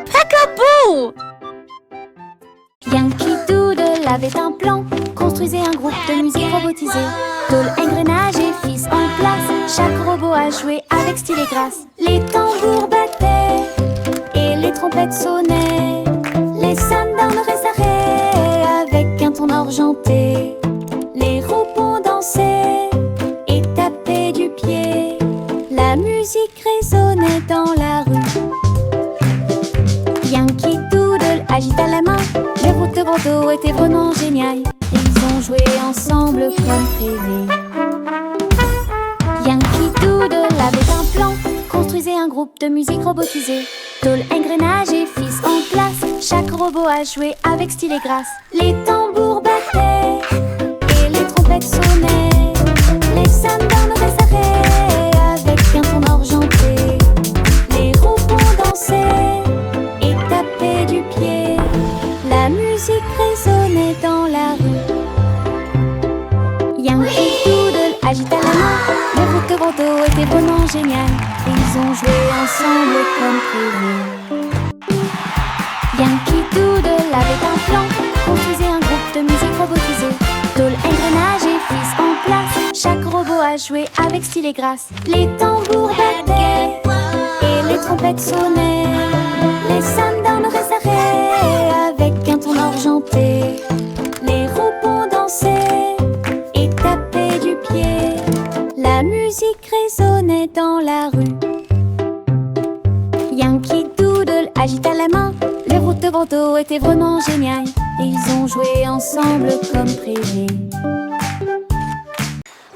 Peekaboo! Yankee Doodle avait un plan, construisait un groupe de musique robotisé. Tôle, engrenage et fils en place, chaque robot a joué avec style et grâce. Les tambours battaient et les trompettes sonnaient, les sundown s'arrêtaient avec un ton argenté. Les robots dansaient et tapaient du pied, la musique résonnait dans la rue. Yankee Doodle agita la main, le groupe de Bordeaux était vraiment génial. Ils ont joué ensemble comme prévu. Yankee Doodle avait un plan, construisait un groupe de musique robotisé. Tôle, engrenage et fils en place, chaque robot a joué avec style et grâce. Les tambours battaient et les trompettes sonnaient, les sundown s'arrêtaient avec un ton argenté. Les robots dansaient et tapaient du pied, la musique résonnait dans la rue. Yankee Doodle agita la main, le groupe de Bordeaux était vraiment génial. Ils ont joué ensemble comme prévu. Yankee Doodle avait un plan, construisait un groupe de musique robotisé. Tôle, engrenage et fils en place, chaque robot a joué avec style et grâce. Les tambours battaient et les trompettes sonnaient, les sundown s'arrêtaient avec un ton argenté. Les robots dansaient et tapaient du pied, la musique résonnait dans la rue. Yankee Doodle agita la main, le groupe de Bordeaux était vraiment génial. Ils ont joué ensemble comme prévu.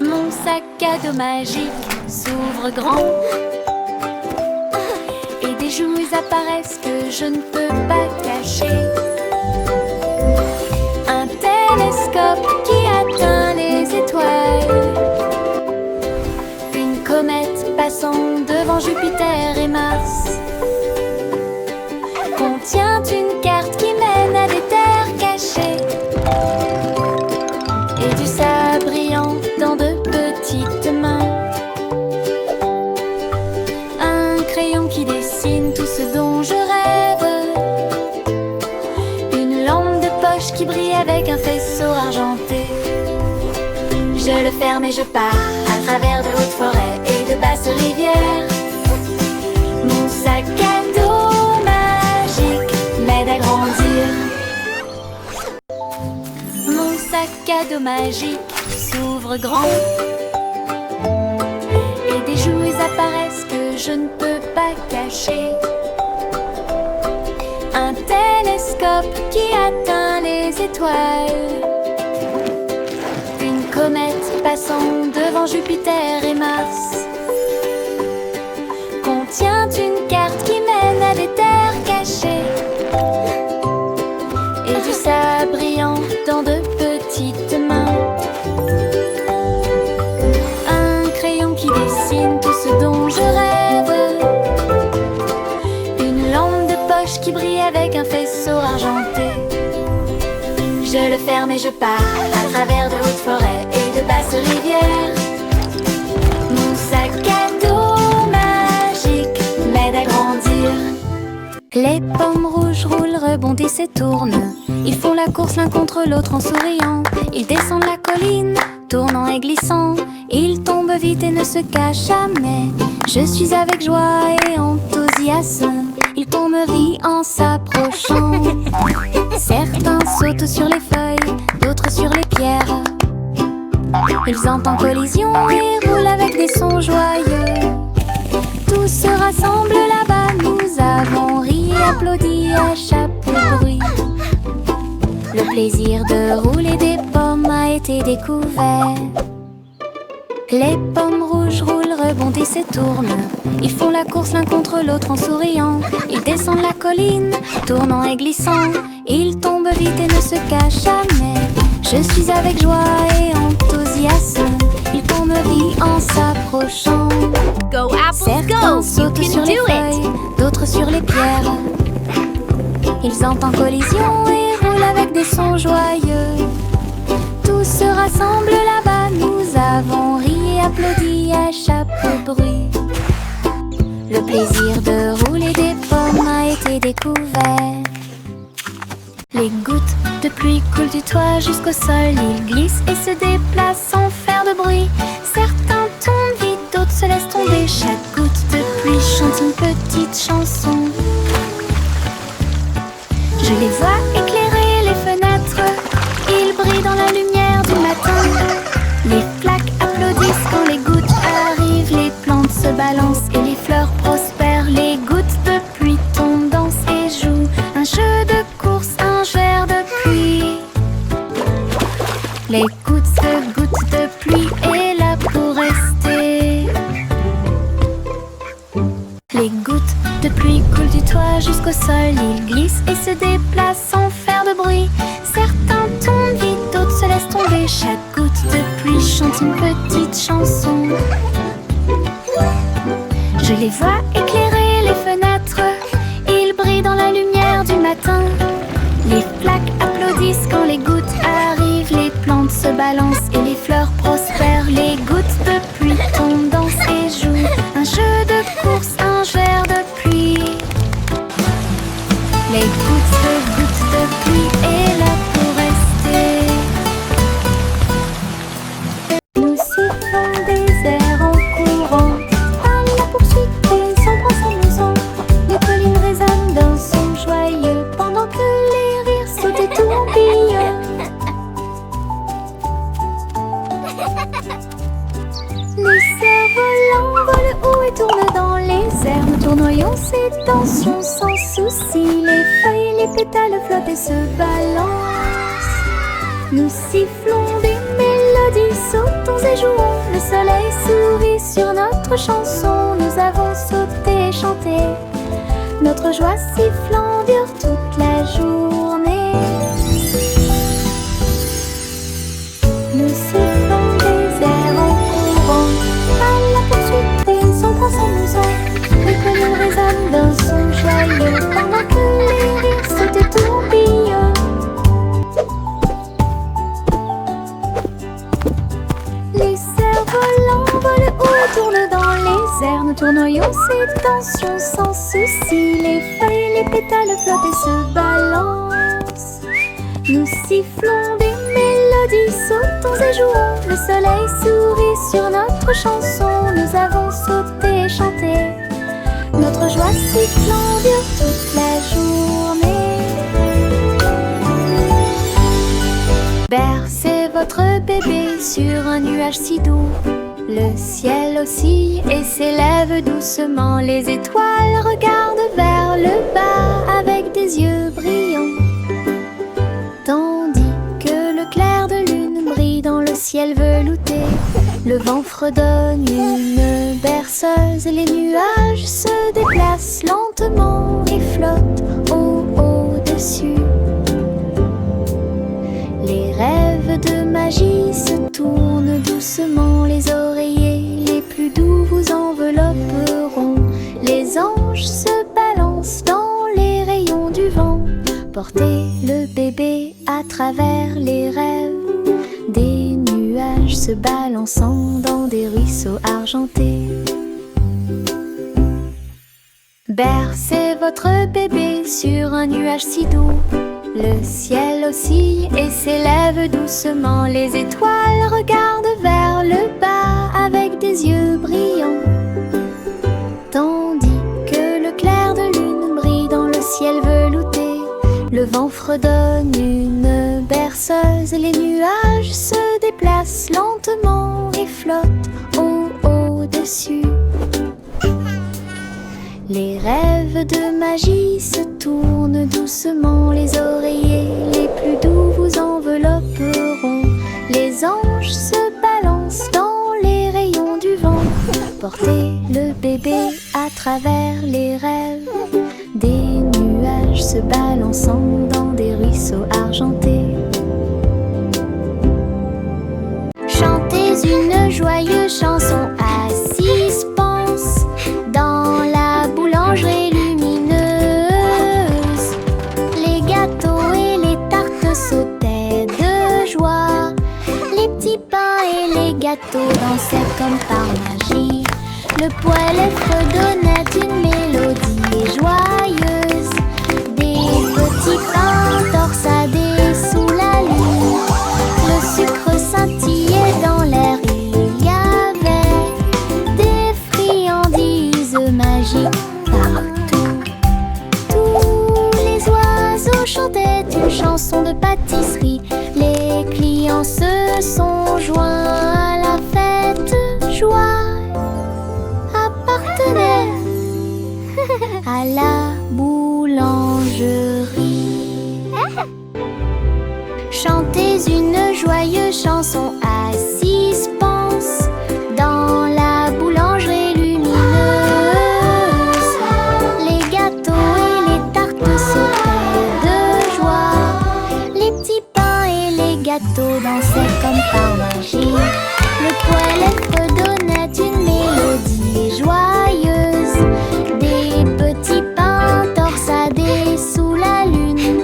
Mon sac à dos magique s'ouvre grand et des joues apparaissent que je ne peux pas cacher. Un télescope qui atteint les étoiles, une comète passant devant Jupiter et Mars, contient une carte qui mène à des terres cachées et du sable brillant dans de petites mains. Un crayon qui dessine tout ce dont je rêve, une lampe de poche qui brille avec un faisceau argenté. Je le ferme et je pars à travers de hautes forêts et de basses rivières. Mon sac à dos magique m'aide à grandir. Mon sac à dos magique s'ouvre grand et des jouets apparaissent que je ne peux pas cacher. Un télescope qui atteint les étoiles, une comète passant devant Jupiter et Mars, contient une carte qui mène à des terres cachées et du sable brillant dans de petites mains. Un crayon qui dessine tout ce dont je rêve, une lampe de poche qui brille avec un faisceau argenté. Je le ferme et je pars à travers de hautes forêts et de basses rivières. Mon sac à dos magique m'aide à grandir. Les pommes rouges roulent, rebondissent et tournent. Ils font la course l'un contre l'autre en souriant. Ils descendent la colline, tournant et glissant. Ils tombent vite et ne se cachent jamais. Je suis avec joie et enthousiasme. Ils tombent en s'approchant. Certains sautent sur les feuilles, d'autres sur les pierres. Ils entrent en collision et roulent avec des sons joyeux. Tous se rassemblent là-bas, nous avons ri et applaudi à chaque bruit. Le plaisir de rouler des pommes a été découvert. Les pommes rouges roulent, rebondissent et tournent. Ils font la course l'un contre l'autre en souriant. Ils descendent la colline, tournant et glissant. Ils tombent vite et ne se cachent jamais. Je suis avec joie et enthousiasme. Ils tombent vite en s'approchant. Go apples, Certains go! You sautent can sur les do feuilles, it! d'autres sur les pierres. Ils entrent en collision et roulent avec des sons joyeux. Tous se rassemblent là-bas, nous avons ri et applaudi à chaque bruit. Le plaisir de rouler des pommes a été découvert. Les gouttes de pluie coulent du toit jusqu'au sol. Ils glissent et se déplacent sans faire de bruit. Certains tombent vite, d'autres se laissent tomber. Chaque goutte de pluie chante une petite chanson. Je les vois éclairer les fenêtres. Ils brillent dans la lumière du matin. Les flaques applaudissent quand les gouttes arrivent. Les plantes se balancent et les fleurs prospèrent. Les gouttes de pluie tombent, dansent et jouent un jeu de course, un verre de pluie. Les gouttes de pluie est là pour rester. Les gouttes de pluie coulent du toit jusqu'au sol. Ils glissent et se déplacent sans faire de bruit. Certains tombent vite, d'autres se laissent tomber. Chaque goutte de pluie chante une petite chanson. Je les vois éclairer les fenêtres. Ils brillent dans la lumière du matin. Les flaques applaudissent quand les gouttes arrivent. Les plantes se balancent et les fleurs prospèrent. Les gouttes de pluie tombent, dansent et jouent un jeu de course, un verre de pluie. Les gouttes de pluie est là pour rester. Nous sifflons des airs en courant, à la poursuite et sans bras s'amusant. Les collines résonnent d'un son joyeux, pendant que les rires sautent et tourbillonnent. Les cerfs-volants volent haut et tournent dans les airs. Nous tournoyons ces tensions sans souci. Les feuilles, les pétales flottent et se balancent. Nous sifflons des mélodies, sautons et jouons. Le soleil sourit sur notre chanson. Nous avons sauté et chanté. Notre joie sifflant dure toute la journée. Nous sifflons des airs en courant, à la poursuite et sans bras s'amusant. Les collines résonnent d'un son joyeux, pendant que les rires sautent et tourbillonnent. Les cerfs-volants volent haut et tournent dans les airs. Nous tournoyons ces tensions sans souci. Les feuilles, les pétales flottent et se balancent. Nous sifflons des mélodies, sautons et jouons. Le soleil sourit sur notre chanson. Nous avons sauté et chanté. Notre joie sifflant dure toute la journée. Bercez votre bébé sur un nuage si doux. Le ciel oscille et s'élève doucement. Les étoiles regardent vers le bas avec des yeux brillants, tandis que le clair de lune brille dans le ciel velouté. Le vent fredonne une berceuse. Les nuages se déplacent lentement et flottent au-dessus. Les rêves de magie se tournent doucement. Les oreillers les plus doux vous envelopperont. Les anges se balancent dans les rayons du vent. Portez le bébé à travers les rêves. Des nuages se balançant dans des ruisseaux argentés. Bercez votre bébé sur un nuage si doux. Le ciel oscille et s'élève doucement. Les étoiles regardent vers le bas avec des yeux brillants, tandis que le clair de lune brille dans le ciel velouté. Le vent fredonne une berceuse. Les nuages se déplacent lentement et flottent au-dessus. Les rêves de magie se tournent doucement. Les oreillers les plus doux vous envelopperont. Les anges se balancent dans les rayons du vent. Portez le bébé à travers les rêves. Des nuages se balançant dans des ruisseaux argentés. Chantez une joyeuse chanson à suspense dans la boulangerie lumineuse. Les gâteaux et les tartes sautaient de joie. Les petits pains et les gâteaux dansaient comme par magie. Le poêle fredonnait une mélodie joyeuse. magique partout. Tous les oiseaux chantaient une chanson de pâtisserie. Les clients se sont joints à la fête. Joie appartenait à la boulangerie. Chantez une joyeuse chanson à 6 pences dans la boulangerie lumineuse. Les gâteaux et les tartes sautaient de joie. Les petits pains et les gâteaux dansaient comme par magie. Le poêle fredonnait une mélodie joyeuse. Des petits pains torsadés sous la lune.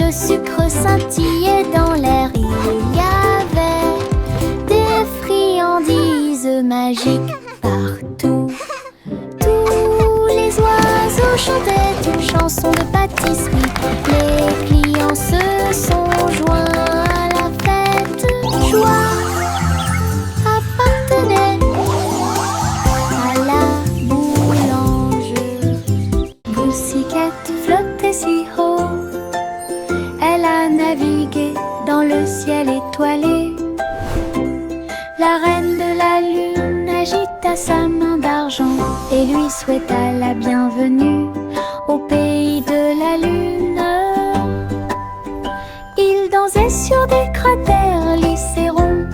Le sucre scintillait dans l'air. Il y avait des friandises magiques partout. Tous les oiseaux chantaient une chanson de pâtisserie. Les clients se sont joints à la fête. Joie appartenait à la boulangerie. Pussycat flottait si haut. Elle a navigué dans le ciel étoilé. La reine de la lune agita sa main d'argent et lui souhaita la bienvenue au pays de la lune. Il dansait sur des cratères lycérons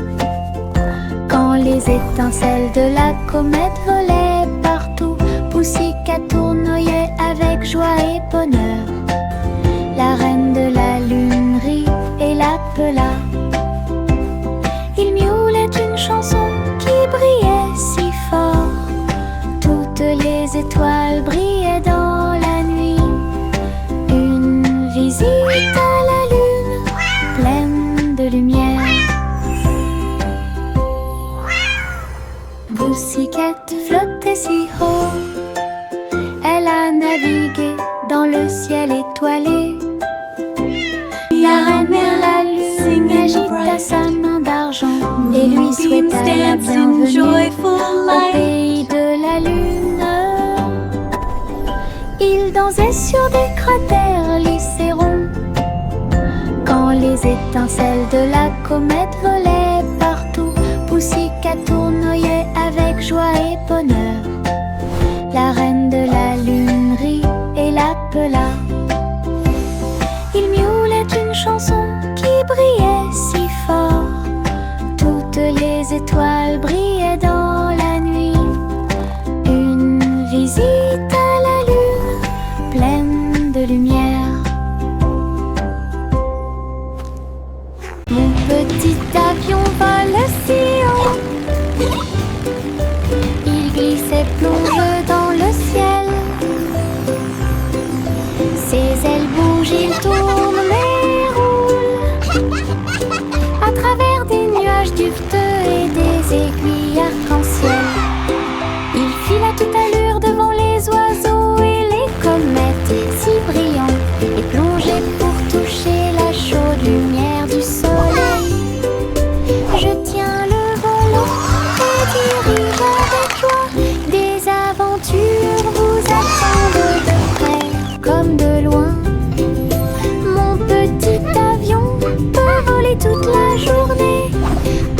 quand les étincelles de la comète volaient partout. Pussycat tournoyait avec joie et bonheur. La reine de la lune rit et l'appela. Il miaulait une chanson qui brillait si fort. Toutes les étoiles brillaient dans la nuit. Une visite à la lune pleine de lumière. Pussycat flottait si haut. Elle a navigué dans le ciel étoilé. La reine de la lune agita sa main d'argent et lui souhaita la bienvenue au pays de la lune. Il dansait sur des cratères lycérons quand les étincelles de la comète volaient partout. Pussycat tournoyait avec joie et bonheur. La reine de la lune rit et l'appela. Il miaulait une chanson qui brillait si fort. Toutes les étoiles brillaient dans la nuit. Une visite à la lune pleine de lumière. Mon petit avion vole si haut. Il glissait plonge dans le ciel. Ses ailes bougent, il tourne mais roule à travers des nuages duveteux et des aiguilles arc-en-ciel. Il file à toute allure devant les oiseaux et les comètes si brillants et plongeait pour toucher la chaude lumière du soleil. Je tiens le volant et dirige avec joie. Des aventures vous attendent de près comme de loin. Mon petit avion peut voler toute la journée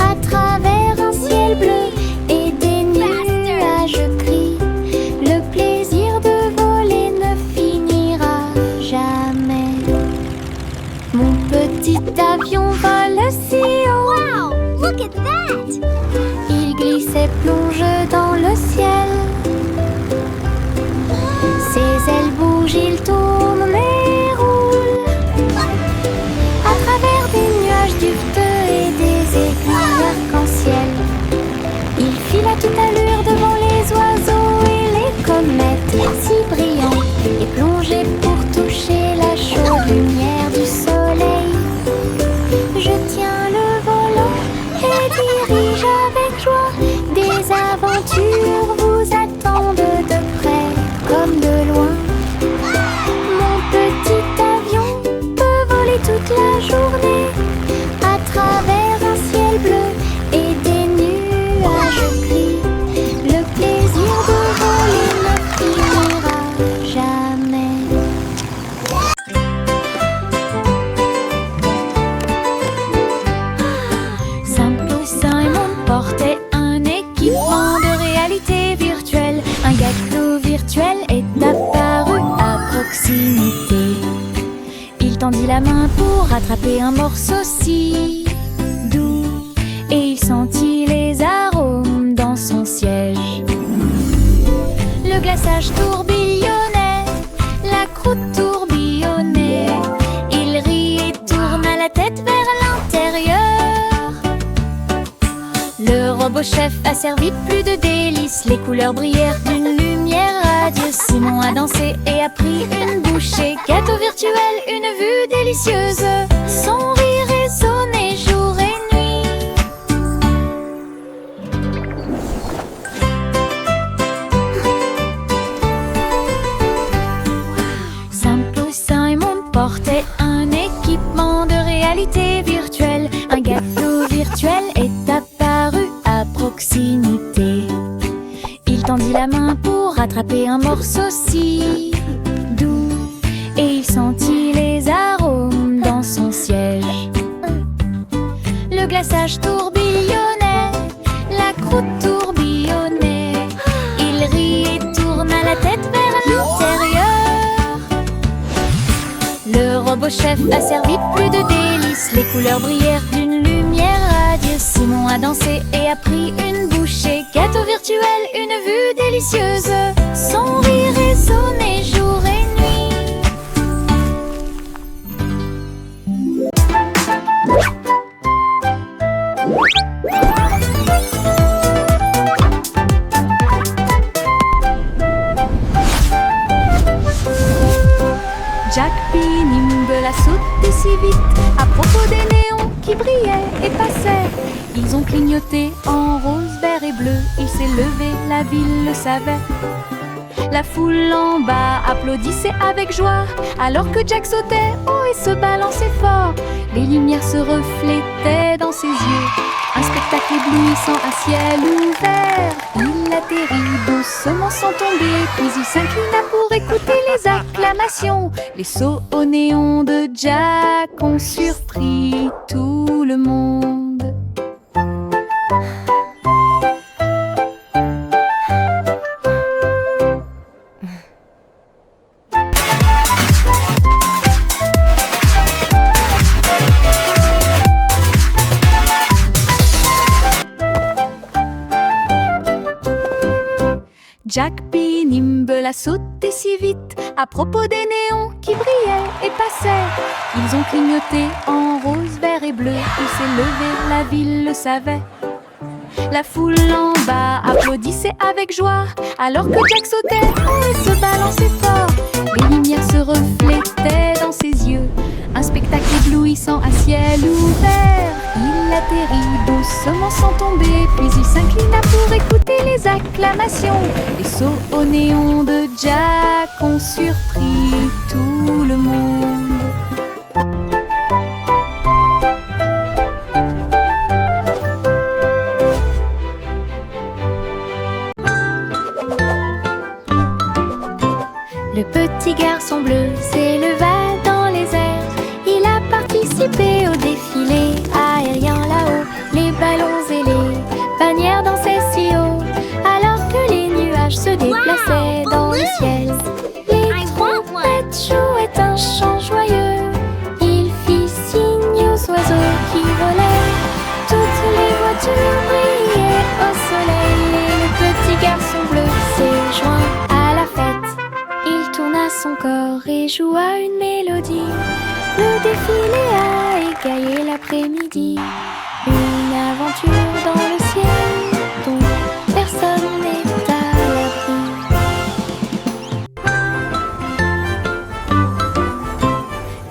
à travers un ciel bleu et des nuages gris. Le plaisir de voler ne finira jamais. Mon petit avion vole si haut. Wow, look at that! Il glisse et plonge dans le ciel. Ses ailes bougent, il tourne mais roule à travers des nuages duveteux et des aiguilles arc-en-ciel. Il file à toute allure devant les oiseaux et les comètes si brillants et plongeait pour toucher la chaude lumière du soleil. Je tiens le volant et dirige avec joie. Des aventures vous attendent de près comme de loin. Mon petit avion peut voler toute la journée à travers un ciel bleu et des nuages gris. Le plaisir de voler ne est apparu à proximité. Il tendit la main pour attraper un morceau si doux, et il sentit les arômes dans son siège. Le glaçage tourbillonnait, la croûte tourbillonnait. Il rit et tourna la tête vers l'intérieur. Le robot chef a servi plus de délices. Les couleurs brillèrent d'une lumière radieuse. Simon a dansé et a pris une bouchée. Gâteau virtuel, une vue délicieuse. Son rire résonnait jour et nuit. Simple Simon portait un équipement de réalité virtuelle. Un gâteau virtuel est apparu à proximité. Il tendit la main pour attraper un morceau si doux, et il sentit les arômes dans son siège. Le glaçage tourbillonnait, la croûte tourbillonnait. Il rit et tourna la tête vers l'intérieur. Le robot chef a servi plus de délices. Les couleurs brillèrent d'une lumière radieuse. Simon a dansé et a pris une bouchée. Gâteau virtuel, une vue délicieuse. Son rire résonnait jour et nuit. Jack P. Nimble a sauté si vite à propos des néons qui brillaient et passaient. Ils ont clignoté en rose, vert et bleu. Il s'est levé, la ville le savait. La foule en bas applaudissait avec joie, alors que Jack sautait haut et se balançait fort. Les lumières se reflétaient dans ses yeux, un spectacle éblouissant à ciel ouvert. Il atterrit doucement sans tomber, puis il s'inclina pour écouter les acclamations. Les sauts au néon de Jack ont surpris tout le monde. Jack P. Nimble a sauté si vite à propos des néons qui brillaient et passaient. Ils ont clignoté en rose, vert et bleu. Il s'est levé, la ville le savait. La foule en bas applaudissait avec joie, alors que Jack sautait haut et se balançait fort. Les lumières se reflétaient dans ses yeux, un spectacle éblouissant à ciel ouvert. Il atterrit doucement sans tomber, puis il s'inclina pour écouter les acclamations. Les sauts au néon de Jack ont surpris tout le monde. Le petit garçon bleu s'éleva dans les airs. Il a participé au défilé aérien là-haut. Les ballons et les bannières dansaient si haut, alors que les nuages se déplaçaient dans le ciel. Les trompettes jouaient un chant joyeux. Il fit signe aux oiseaux qui volaient. Toutes les voitures brillaient au soleil. Et le petit garçon bleu s'est joint à la fête. Il tourna son corps et joua une mélodie. Le défilé a égayé l'après-midi. Une aventure dans le ciel dont personne n'est à l'abri.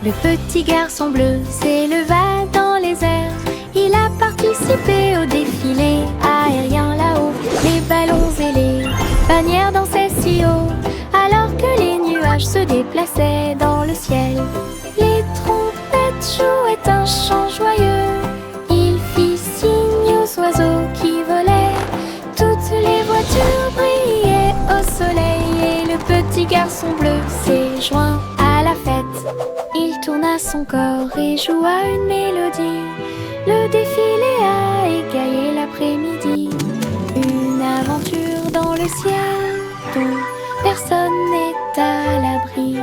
Le petit garçon bleu s'éleva dans les airs. Il a participé au défilé aérien là-haut. Les ballons et les bannières dansaient si haut, alors que les nuages se déplaçaient dans le ciel. Les trompettes jouaient un chant joyeux. Il fit signe aux oiseaux qui volaient. Toutes les voitures brillaient au soleil. Et le petit garçon bleu s'est joint à la fête. Il tourna son corps et joua une mélodie. Le défilé a égayé l'après-midi. Une aventure dans le ciel dont personne n'est à l'abri.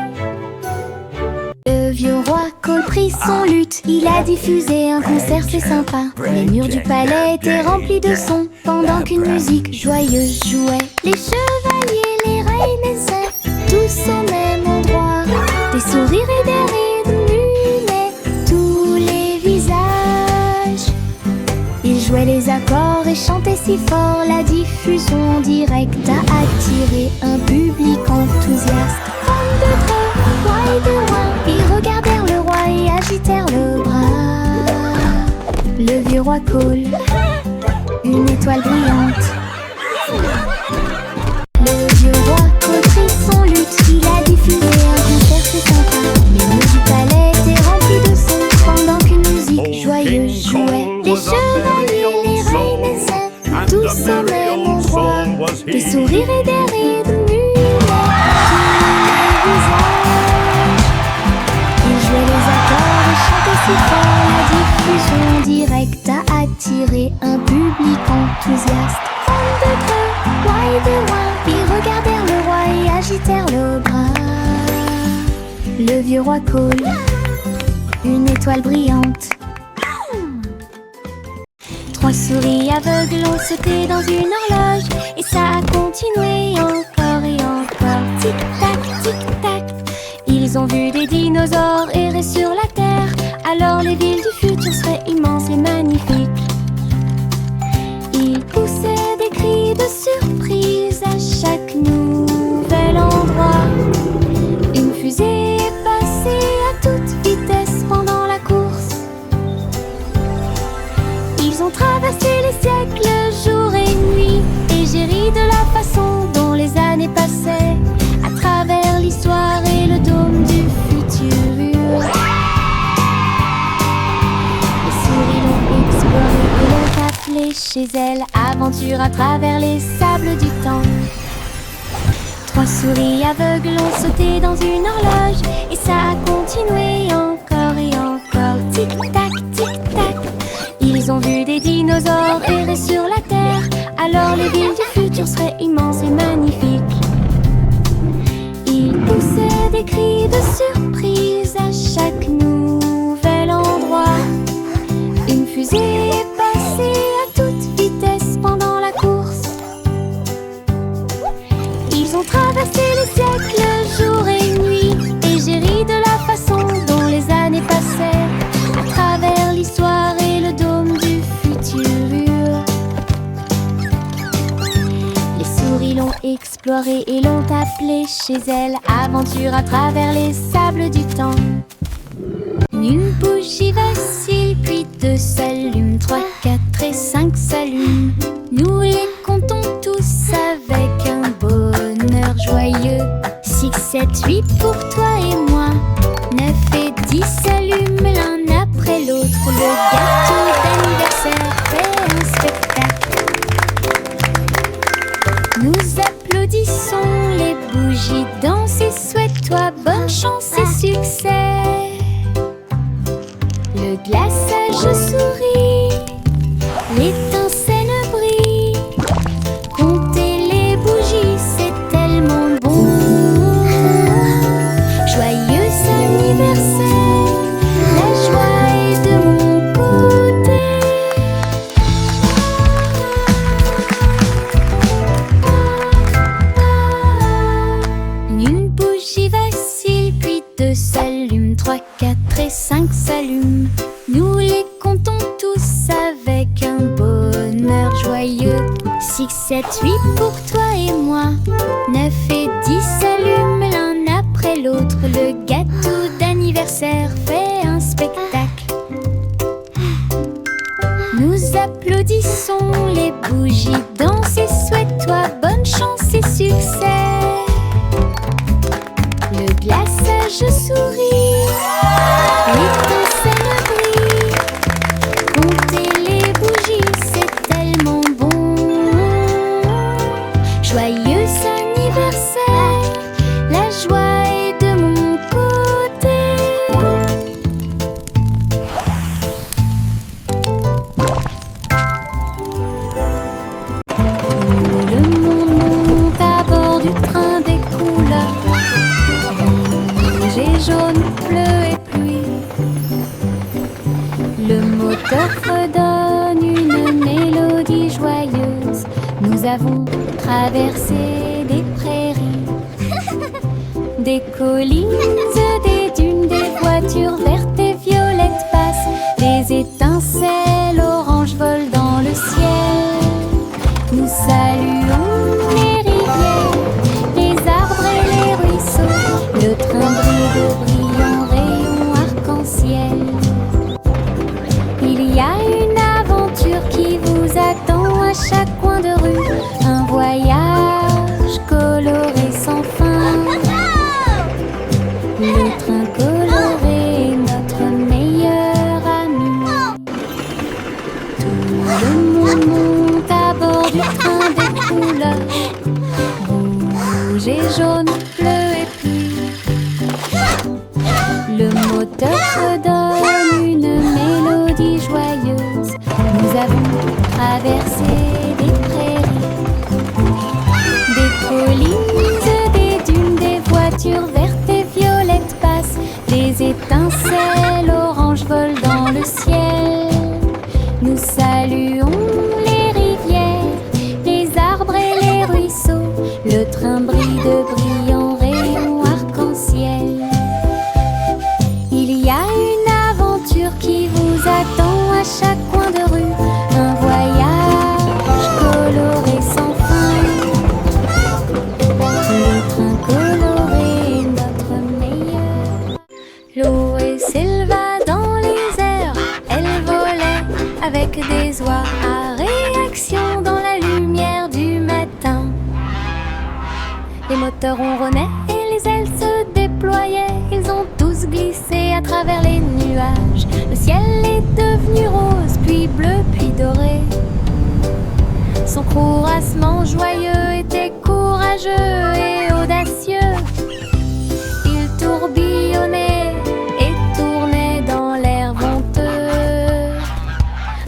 Le vieux roi Cole prit son luth, il a diffusé un concert, c'est sympa. Les murs du palais étaient remplis de sons, pendant qu'une musique joyeuse jouait. Les chevaliers, les reines et saints, tous au même endroit. Des sourires et des rires illuminaient tous les visages. Ils jouaient les accords et chantaient si fort, la diffusion en direct a attiré un public enthousiaste. Femmes de près, roi et de loin, ils regardèrent le roi et agitèrent le bras. Le vieux roi Cole, une étoile brillante. Le vieux roi Cole prit son luth, il a diffusé un concert, c'est sympa. Les murs du palais étaient remplis de sons, pendant qu'une musique joyeuse jouait. Les chevaliers, les reines et saints, tous au même endroit. Des sourires et des rires illuminaient tous les visages. Ils jouaient les accords et chantaient si fort, la diffusion en direct a attiré un public enthousiaste. Femmes de près, roi et de loin, ils regardèrent le roi et agitèrent le bras. Le vieux roi Cole, une étoile brillante. Trois souris aveugles ont sauté dans une horloge, et ça a continué encore et encore. Tic-tac, tic-tac. Ils ont vu des dinosaures errer sur la terre, alors les villes du futur seraient immenses et magnifiques. Ils poussaient des cris de surprise à chaque nouvel endroit. Une fusée est passée à toute vitesse pendant la course. Ils ont traversé les siècles, jour et nuit, et j'ai ri de la façon dont les années passaient à travers l'histoire et le dôme du futur. Les souris l'ont exploré et l'ont appelé chez elles. Aventure à travers les sables du temps. Trois souris aveugles ont sauté dans une horloge, et ça a continué encore et encore. Tic-tac, tic-tac. Ils ont vu des dinosaures errer sur la terre, alors les villes du futur seraient immenses et magnifiques. Ils poussaient des cris de surprise à chaque nouvel endroit. Une fusée est passée à toute vitesse pendant la course. Ils ont traversé les siècles, jour et nuit, et j'ai ri de la façon dont les années passaient à travers l'histoire et le dôme du futur. Les souris l'ont exploré et l'ont appelé chez elles. Aventure à travers les sables du temps. Une bougie vacille, puis deux s'allument, 3, 4 et 5 s'allument. Nous les comptons tous avec un bonheur joyeux. 6, 7, 8 pour toi et moi. 9 et 10 s'allument l'un après l'autre. Le gâteau d'anniversaire fait un spectacle. Nous applaudissons, les bougies dansent et souhaite-toi bonne chance et succès. Le glaçage sourit, l'étincelle brille. Compter les bougies, c'est tellement bon. Joyeux anniversaire, la joie est de mon côté. Une bougie vacille, puis deux s'allument, 3, 4 et 5 s'allument. Nous les comptons tous avec un bonheur joyeux. 6, 7, 8 pour toi et moi. 9 et 10 s'allument l'un après l'autre. Le gâteau d'anniversaire fait un spectacle. Nous applaudissons, les bougies dansent et souhaite-toi bonne chance et succès. Le glaçage sourit, l'étincelle brille. Compter les bougies, c'est tellement bon. Joyeux anniversaire, la joie est de mon côté. Le monde monte à bord du train des couleurs. jaune, bleu et pluie. Le moteur redonne une mélodie joyeuse. Nous avons traversé des prairies, des collines, des dunes, des voitures vertes et violettes passent. Des étincelles oranges volent dans le ciel. Nous saluons les rivières, les arbres et les ruisseaux. Le train brille de brillants rayons arc-en-ciel. Il y a une aventure qui vous attend à chaque coin de rue. Un voyage coloré sans fin. Le train coloré est notre meilleur ami. Tout le monde monte à bord du train des couleurs. Rouge et jaune, bleu et pluie. Le moteur redonne une mélodie joyeuse. Nous avons traversé des prairies, des collines, des dunes, des voitures vertes et violettes passent. Des étincelles oranges volent dans le ciel. Nous saluons les rivières, les arbres et les ruisseaux. Le train brille de brillants rayons arc-en-ciel. Il y a une aventure qui vous attend à chaque coin de rue. Un voyage coloré sans fin. Le train coloré est notre meilleur. Chloé s'éleva dans les airs. Elle volait avec des oies à réaction dans la lumière du matin. Les moteurs ronronnaient et les ailes se déployaient. Ils ont tous glissé à travers les nuages. Le ciel est devenu rose, puis bleu, puis doré. Son courassement joyeux était courageux et audacieux. Il tourbillonnait et tournait dans l'air venteux.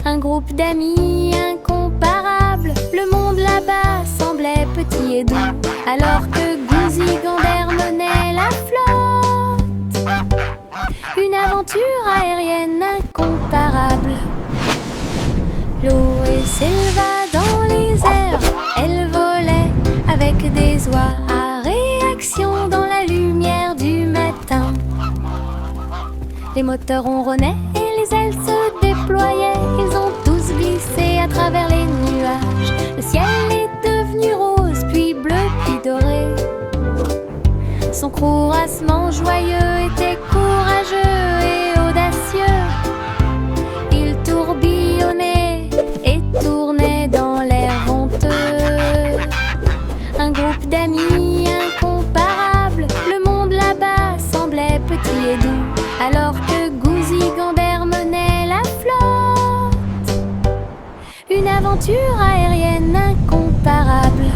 Un groupe d'amis incomparables. Le monde là-bas semblait petit et doux, alors que Gouzi Gander menait la flotte. Une aventure aérienne incomparable. Chloé s'éleva dans les airs. Elle volait avec des oies à réaction dans la lumière du matin. Les moteurs ronronnaient et les ailes se déployaient. Ils ont tous glissé à travers les nuages. Le ciel est devenu rose, puis bleu, puis doré. Son courassement joyeux était courageux et audacieux. Il tourbillonnait et tournait dans l'air venteux. Un groupe d'amis incomparables. Le monde là-bas semblait petit et doux, alors que Gouzi Gander menait la flotte. Une aventure aérienne incomparable.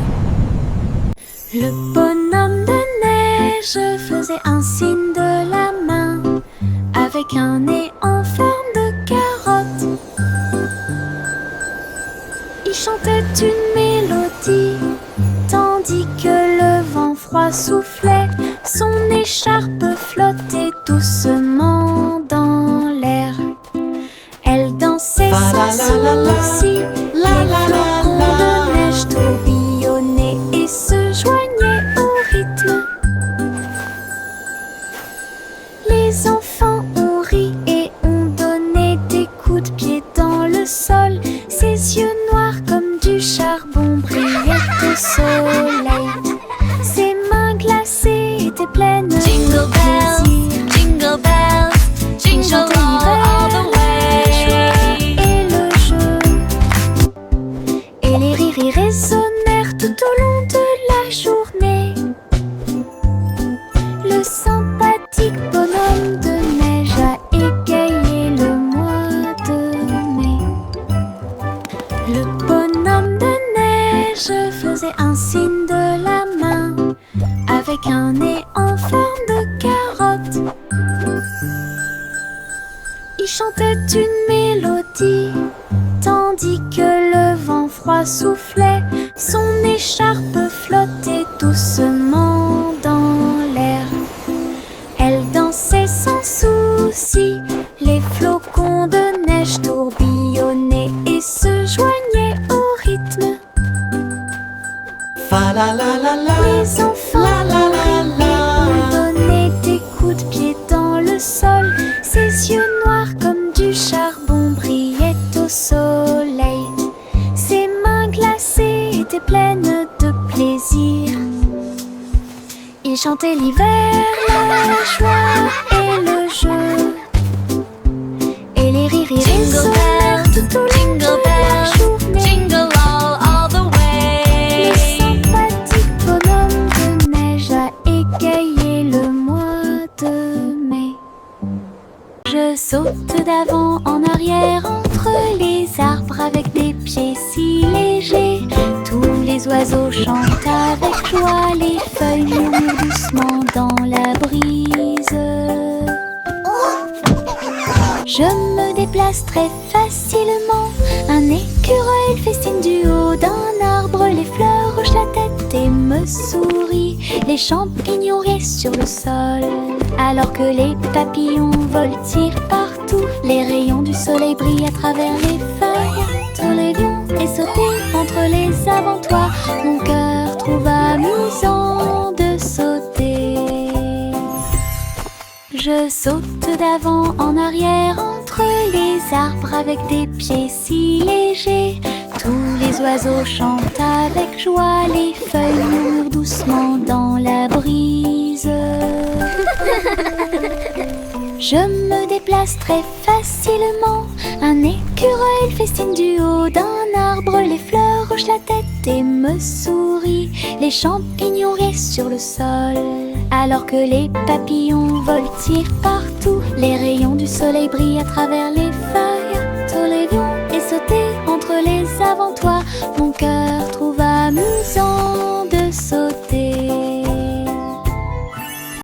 Le bonhomme de neige faisait un signe de la main avec un nez en forme de carotte. Il chantait une mélodie tandis que le vent froid soufflait. Son écharpe flottait doucement dans l'air. Elle dansait sans souci. Les flocons de neige tourbillonnaient et se joignaient au rythme. Les enfants ont ri et ont donné des coups de pied dans le sol. Ses yeux noirs comme du charbon brillaient au soleil. Ses mains glacées étaient pleines de Jingle bells, jingle bells, jingle all the way. Et le jeu et les rires y résonnèrent tout au long de la journée. Le sympathique bonhomme de neige a égayé le mois de mai. Le bonhomme de neige faisait un signe de la main avec un nez en forme de carotte. Il chantait une mélodie tandis que le vent froid soufflait. Son écharpe flottait doucement dans l'air. Elle dansait chanter l'hiver, la joie et le jeu. Et les rires et les sourires tout au long de la journée. jingle all the way. Le sympathique bonhomme de neige a égayé le mois de mai. Je saute d'avant en arrière entre les arbres avec des pieds si légers. Tous les oiseaux chantent avec joie, les feuilles murmurent doucement dans la brise. Je me déplace très facilement. Un écureuil festine du haut d'un arbre. Les fleurs hochent la tête et me sourient. Les champignons restent sur le sol, alors que les papillons voltigent partout. Les rayons du soleil brillent à travers les feuilles. Tous les lions et sauter entre les avant-toits. Mon cœur trouve amusant de sauter. Je saute d'avant en arrière entre les arbres avec des pieds si légers. Tous les oiseaux chantent avec joie, les feuilles murmurent doucement dans la brise. Je me déplace très facilement. Un écureuil festine du haut d'un arbre. Les fleurs hochent la tête et me sourient. Les champignons restent sur le sol, alors que les papillons voltigent partout. Les rayons du soleil brillent à travers les feuilles. Tous les lions et sauter entre les avant-toits.